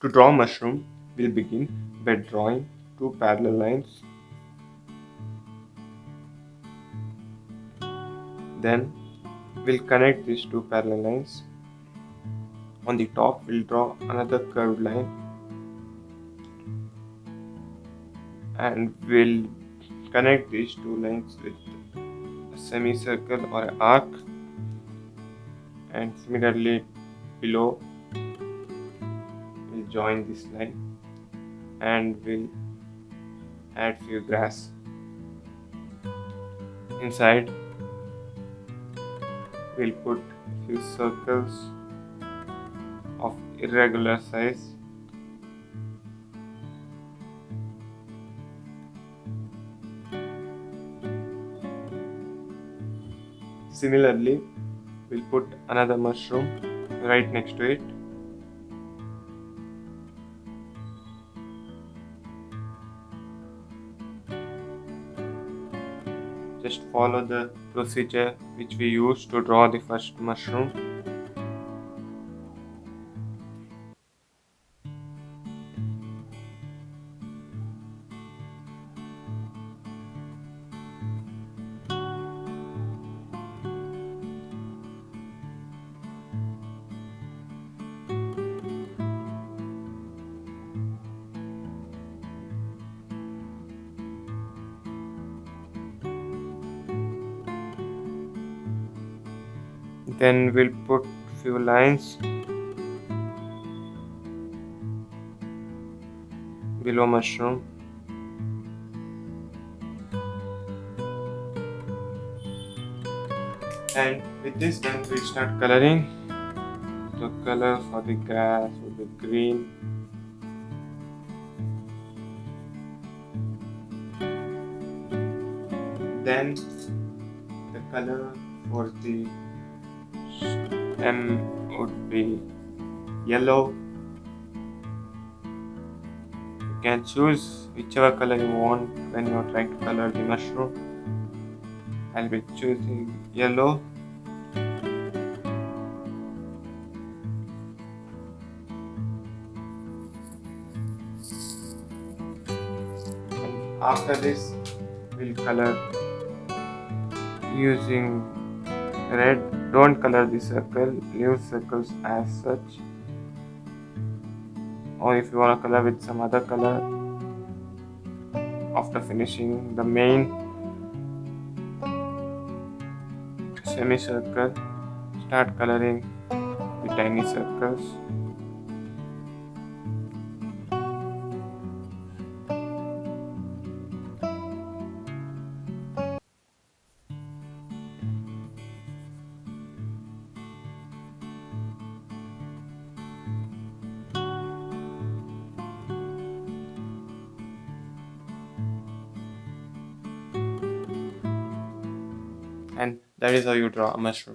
To draw mushroom, we'll begin by drawing two parallel lines. Then we'll connect these two parallel lines. On the top, we'll draw another curved line and we'll connect these two lines with a semicircle or an arc, and similarly below we'll join this line and we'll add few grass. Inside we'll put few circles of irregular size. Similarly, we'll put another mushroom right next to it. Just follow the procedure which we used to draw the first mushroom. Then we'll put few lines below mushroom. And with this done, we'll start coloring. The color for the grass will be green. Then the color for the stem would be yellow. You can choose whichever color you want when you're trying to color the mushroom. I'll be choosing yellow. And after this, we'll color using red. Don't color the circle, leave circles as such. Or if you want to color with some other color after finishing the main semicircle, start coloring the tiny circles. And that is how you draw a mushroom.